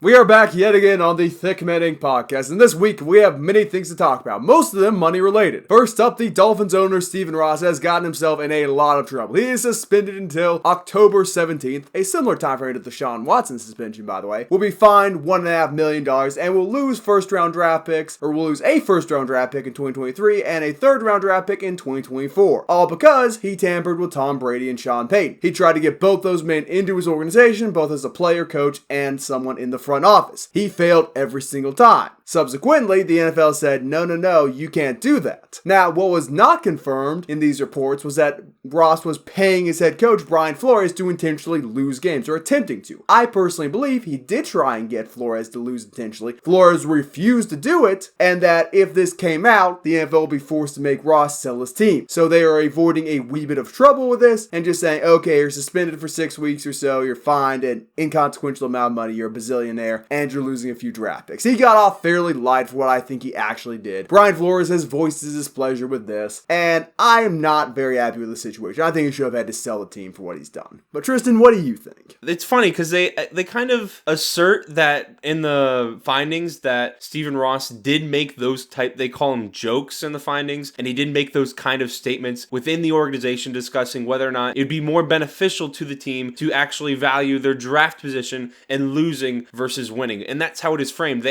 We are back yet again on the thiccmaninc podcast, and this week we have many things to talk about, most of them money related. First up, the Dolphins owner Stephen Ross has gotten himself in a lot of trouble. He is suspended until October 17th, a similar time frame to the Sean Watson suspension, by the way. Will be fined $1.5 million and will lose a first round draft pick in 2023 and a third round draft pick in 2024. All because he tampered with Tom Brady and Sean Payton. He tried to get both those men into his organization, both as a player, coach, and someone in the front office. He failed every single time. Subsequently, the NFL said, no, you can't do that. Now, what was not confirmed in these reports was that Ross was paying his head coach, Brian Flores, to intentionally lose games, or attempting to. I personally believe he did try and get Flores to lose intentionally. Flores refused to do it, and that if this came out, the NFL would be forced to make Ross sell his team. So they are avoiding a wee bit of trouble with this, and just saying, okay, you're suspended for 6 weeks or so, you're fined an inconsequential amount of money, you're a bazillionaire, and you're losing a few draft picks. He got off fairly light for what I think he actually did. Brian Flores has voiced his displeasure with this, and I am not very happy with the situation. I think he should have had to sell the team for what he's done. But Tristan, what do you think? It's funny because they kind of assert that in the findings that Stephen Ross did make those they call them jokes in the findings, and he did make those kind of statements within the organization discussing whether or not it'd be more beneficial to the team to actually value their draft position and losing versus winning. And that's how it is framed.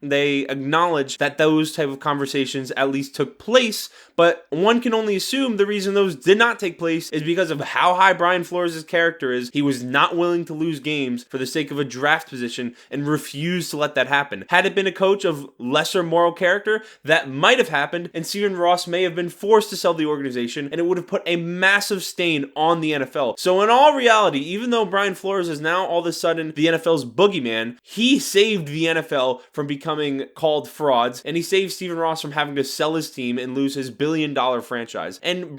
They acknowledge that those type of conversations at least took place, but one can only assume the reason those did not take place is because of how high Brian Flores' character is. He was not willing to lose games for the sake of a draft position and refused to let that happen. Had it been a coach of lesser moral character, that might have happened, and Stephen Ross may have been forced to sell the organization, and it would have put a massive stain on the NFL. So in all reality, even though Brian Flores is now all of a sudden the NFL's boogeyman, he saved the NFL from becoming called frauds, and he saved Stephen Ross from having to sell his team and lose his billion-dollar franchise. And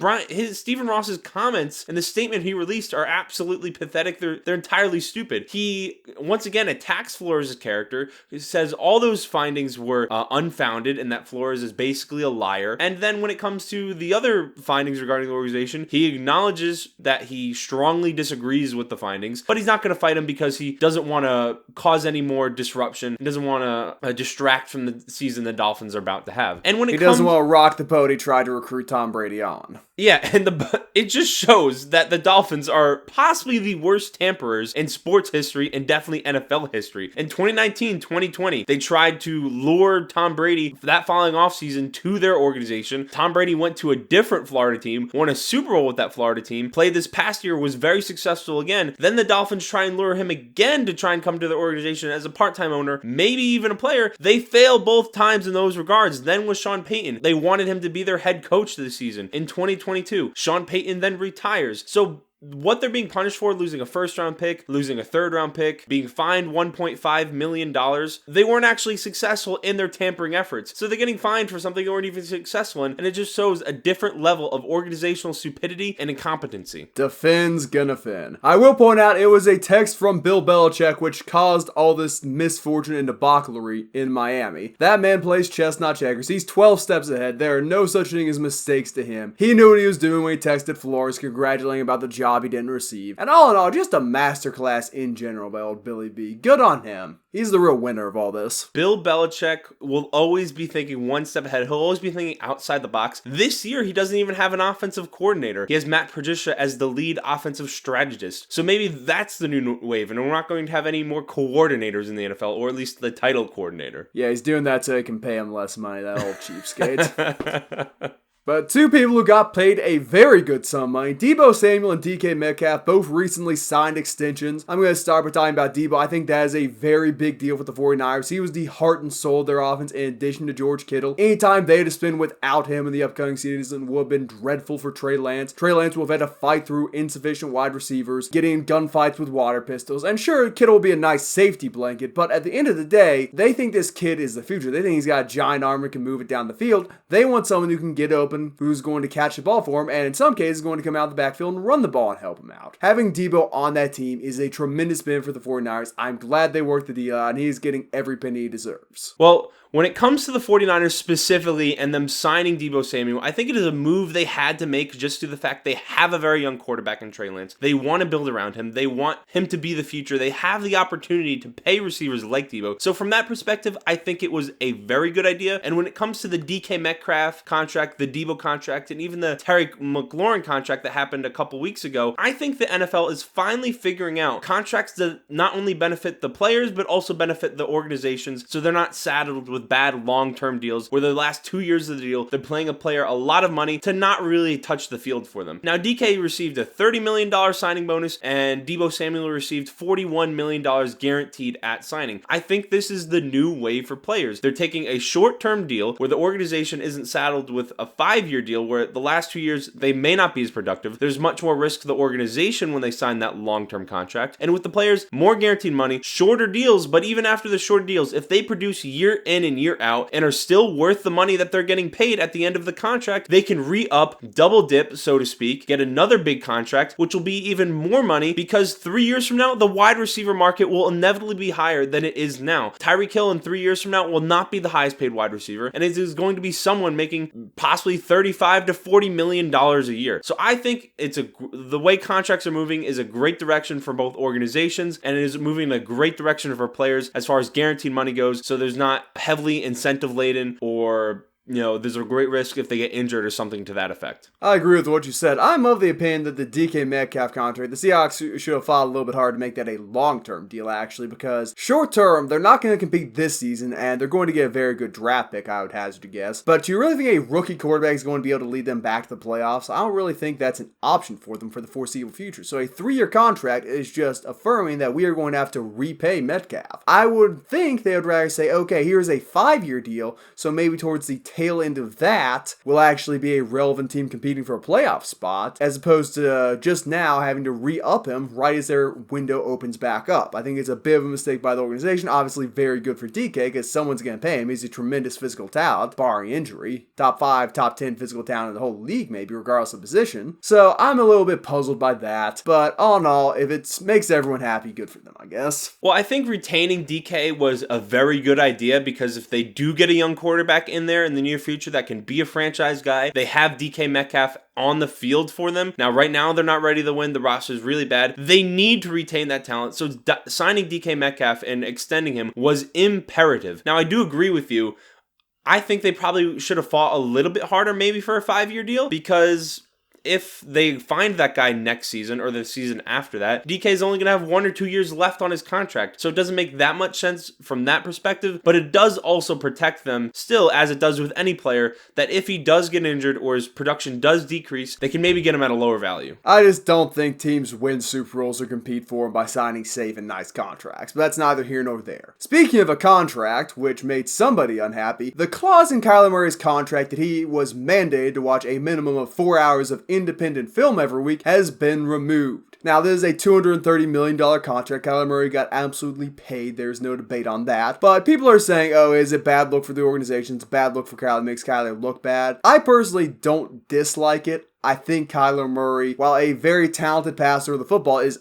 Stephen Ross's comments and the statement he released are absolutely pathetic. They're entirely stupid. He once again attacks Flores' character. He says all those findings were unfounded and that Flores is basically a liar. And then when it comes to the other findings regarding the organization, he acknowledges that he strongly disagrees with the findings, but he's not going to fight him because he doesn't want to cause any more disruption. He doesn't want to distract from the season the Dolphins are about to have. And when he doesn't want to rock the boat he tried to recruit Tom Brady on. Yeah, and it just shows that the Dolphins are possibly the worst tamperers in sports history and definitely NFL history. In 2019-2020, they tried to lure Tom Brady that following offseason to their organization. Tom Brady went to a different Florida team, won a Super Bowl with that Florida team, played this past year, was very successful again. Then the Dolphins try and lure him again to try and come to the organization as a part-time owner, maybe even a player. They failed both times in those regards. Then with Sean Payton, they wanted him to be their head coach this season. In 2022, Sean Payton then retires. So what they're being punished for, losing a first round pick, losing a third round pick, being fined $1.5 million, they weren't actually successful in their tampering efforts. So they're getting fined for something they weren't even successful in, and it just shows a different level of organizational stupidity and incompetency. The Finn's gonna fin. I will point out it was a text from Bill Belichick which caused all this misfortune and debauchery in Miami. That man plays chess, not checkers. He's 12 steps ahead. There are no such thing as mistakes to him. He knew what he was doing when he texted Flores congratulating about the job he didn't receive. And all in all, just a masterclass in general by old Billy B. Good on him. He's the real winner of all this. Bill Belichick will always be thinking one step ahead. He'll always be thinking outside the box. This year, he doesn't even have an offensive coordinator. He has Matt Patricia as the lead offensive strategist. So maybe that's the new wave, and we're not going to have any more coordinators in the NFL, or at least the title coordinator. Yeah, he's doing that so he can pay him less money, that old cheapskate. But two people who got paid a very good sum of money, Deebo Samuel and DK Metcalf, both recently signed extensions. I'm going to start by talking about Deebo. I think that is a very big deal for the 49ers. He was the heart and soul of their offense in addition to George Kittle. Anytime they had to spend without him in the upcoming season would have been dreadful for Trey Lance. Trey Lance will have had to fight through insufficient wide receivers, getting in gunfights with water pistols. And sure, Kittle will be a nice safety blanket, but at the end of the day, they think this kid is the future. They think he's got a giant arm and can move it down the field. They want someone who can get open someone who's going to catch the ball for him, and in some cases going to come out of the backfield and run the ball and help him out. Having Deebo on that team is a tremendous benefit for the 49ers. I'm glad they worked the deal out, and he's getting every penny he deserves. Well, when it comes to the 49ers specifically and them signing Deebo Samuel, I think it is a move they had to make just due to the fact they have a very young quarterback in Trey Lance. They want to build around him. They want him to be the future. They have the opportunity to pay receivers like Deebo. So from that perspective, I think it was a very good idea. And when it comes to the DK Metcalf contract, the Deebo contract, and even the Terry McLaurin contract that happened a couple weeks ago, I think the NFL is finally figuring out contracts that not only benefit the players, but also benefit the organizations, so they're not saddled with bad long-term deals where the last 2 years of the deal, they're paying a player a lot of money to not really touch the field for them. Now, DK received a $30 million signing bonus, and Deebo Samuel received $41 million guaranteed at signing. I think this is the new way for players. They're taking a short-term deal where the organization isn't saddled with a 5-year deal where the last 2 years they may not be as productive. There's much more risk to the organization when they sign that long-term contract. And with the players, more guaranteed money, shorter deals, but even after the short deals, if they produce year in and year out and are still worth the money that they're getting paid at the end of the contract, they can re-up, double dip, so to speak, get another big contract, which will be even more money because 3 years from now, the wide receiver market will inevitably be higher than it is now. Tyreek Hill in 3 years from now will not be the highest paid wide receiver, and it is going to be someone making possibly $35 to $40 million a year. So I think the way contracts are moving is a great direction for both organizations, and it is moving in a great direction for players as far as guaranteed money goes, so there's not heavily incentive laden or there's a great risk if they get injured or something to that effect. I agree with what you said. I'm of the opinion that the DK Metcalf contract, the Seahawks should have fought a little bit hard to make that a long-term deal, actually, because short-term, they're not going to compete this season, and they're going to get a very good draft pick, I would hazard to guess. But do you really think a rookie quarterback is going to be able to lead them back to the playoffs? I don't really think that's an option for them for the foreseeable future. So a 3-year contract is just affirming that we are going to have to repay Metcalf. I would think they would rather say, okay, here's a 5-year deal, so maybe towards the tail end of that will actually be a relevant team competing for a playoff spot, as opposed to just now having to re-up him right as their window opens back up. I think it's a bit of a mistake by the organization. Obviously very good for DK because someone's going to pay him. He's a tremendous physical talent, barring injury. Top 5, top 10 physical talent in the whole league, maybe, regardless of position. So I'm a little bit puzzled by that, but all in all, if it makes everyone happy, good for them, I guess. Well, I think retaining DK was a very good idea because if they do get a young quarterback in there in the near future that can be a franchise guy, they have DK Metcalf on the field for them. Now, right now, they're not ready to win. The roster is really bad. They need to retain that talent. So signing DK Metcalf and extending him was imperative. Now, I do agree with you. I think they probably should have fought a little bit harder maybe for a 5-year deal because if they find that guy next season or the season after that, DK is only going to have 1 or 2 years left on his contract. So it doesn't make that much sense from that perspective, but it does also protect them still, as it does with any player, that if he does get injured or his production does decrease, they can maybe get him at a lower value. I just don't think teams win Super Bowls or compete for them by signing safe and nice contracts, but that's neither here nor there. Speaking of a contract, which made somebody unhappy, the clause in Kyler Murray's contract that he was mandated to watch a minimum of 4 hours of independent film every week has been removed. Now, this is a $230 million contract. Kyler Murray got absolutely paid. There's no debate on that. But people are saying, oh, is it bad look for the organization? It's a bad look for Kyler. It makes Kyler look bad. I personally don't dislike it. I think Kyler Murray, while a very talented passer of the football, is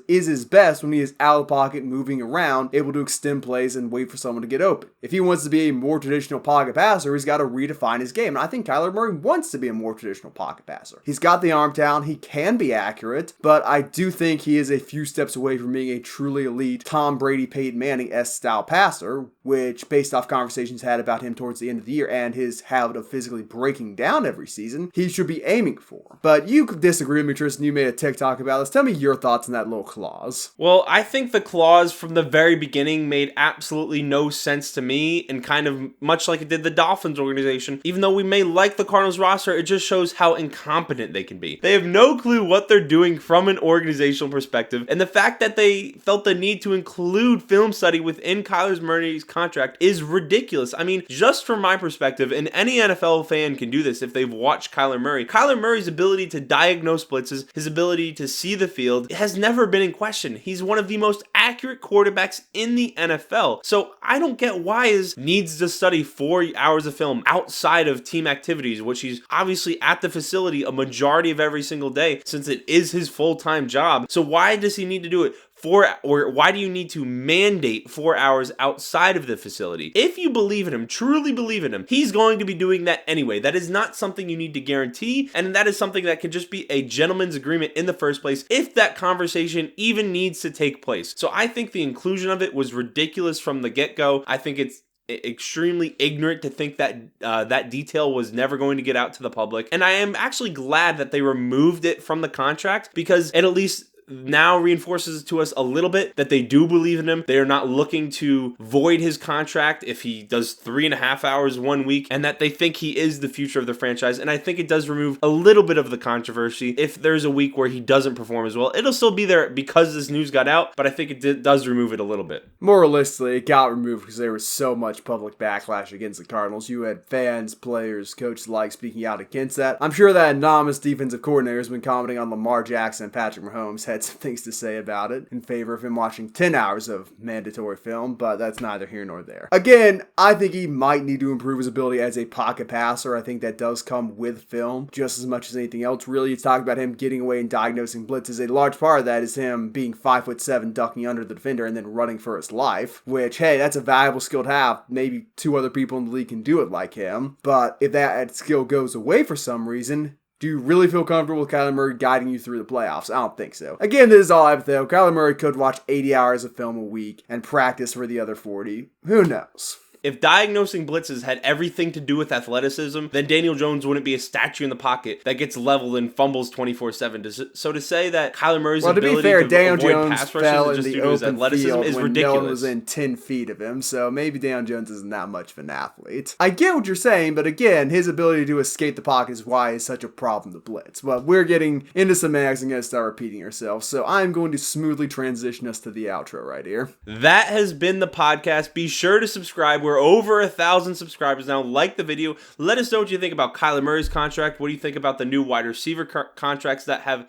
his best when he is out of the pocket, moving around, able to extend plays and wait for someone to get open. If he wants to be a more traditional pocket passer, he's got to redefine his game. And I think Kyler Murray wants to be a more traditional pocket passer. He's got the arm talent, he can be accurate, but I do think he is a few steps away from being a truly elite Tom Brady, Peyton Manning-esque style passer, which, based off conversations had about him towards the end of the year and his habit of physically breaking down every season, he should be aiming for. But you could disagree with me, Tristan. You made a TikTok about this. Tell me your thoughts on that little clause. Well, I think the clause from the very beginning made absolutely no sense to me, and kind of much like it did the Dolphins organization. Even though we may like the Cardinals roster, it just shows how incompetent they can be. They have no clue what they're doing from an organizational perspective, and the fact that they felt the need to include film study within Kyler Murray's contract is ridiculous. I mean, just from my perspective, and any NFL fan can do this if they've watched Kyler Murray's ability to diagnose blitzes, his ability to see the field, has never been in question. He's one of the most accurate quarterbacks in the NFL. So I don't get why he needs to study 4 hours of film outside of team activities, which he's obviously at the facility a majority of every single day since it is his full-time job. So why does he need to do it? Or why do you need to mandate 4 hours outside of the facility? If you believe in him, truly believe in him, he's going to be doing that anyway. That is not something you need to guarantee, and that is something that can just be a gentleman's agreement in the first place if that conversation even needs to take place. So I think the inclusion of it was ridiculous from the get-go. I think it's extremely ignorant to think that that detail was never going to get out to the public, and I am actually glad that they removed it from the contract because it at least now reinforces to us a little bit that they do believe in him. They are not looking to void his contract if he does 3.5 hours 1 week, and that they think he is the future of the franchise. And I think it does remove a little bit of the controversy. If there's a week where he doesn't perform as well, it'll still be there because this news got out, but I think it does remove it a little bit. More realistically, it got removed because there was so much public backlash against the Cardinals. You had fans, players, coaches alike speaking out against that. I'm sure that anonymous defensive coordinator has been commenting on Lamar Jackson and Patrick Mahomes had some things to say about it in favor of him watching 10 hours of mandatory film, but that's neither here nor there. Again, I think he might need to improve his ability as a pocket passer. I think that does come with film just as much as anything else. Really, it's talking about him getting away and diagnosing blitzes. A large part of that is him being 5'7", ducking under the defender and then running for his life, which, hey, that's a valuable skill to have. Maybe 2 other people in the league can do it like him, but if that skill goes away for some reason, do you really feel comfortable with Kyler Murray guiding you through the playoffs? I don't think so. Again, this is all hypothetical. Kyler Murray could watch 80 hours of film a week and practice for the other 40. Who knows? If diagnosing blitzes had everything to do with athleticism, then Daniel Jones wouldn't be a statue in the pocket that gets leveled and fumbles 24/7. So to say that Kyler Murray's ability to avoid pass rushes just due to his athleticism is ridiculous. No one was in 10 feet of him, so maybe Daniel Jones isn't that much of an athlete. I get what you're saying, but again, his ability to escape the pocket is why it's such a problem to blitz. But we're getting into semantics and going to start repeating ourselves, so I'm going to smoothly transition us to the outro right here. That has been the podcast. Be sure to subscribe. We're over 1,000 subscribers now. Like the video. Let us know what you think about Kyler Murray's contract. What do you think about the new wide receiver contracts that have...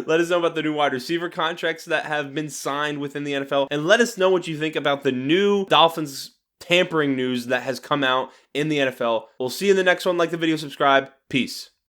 Let us know about the new wide receiver contracts that have been signed within the NFL. And let us know what you think about the new Dolphins tampering news that has come out in the NFL. We'll see you in the next one. Like the video, subscribe. Peace.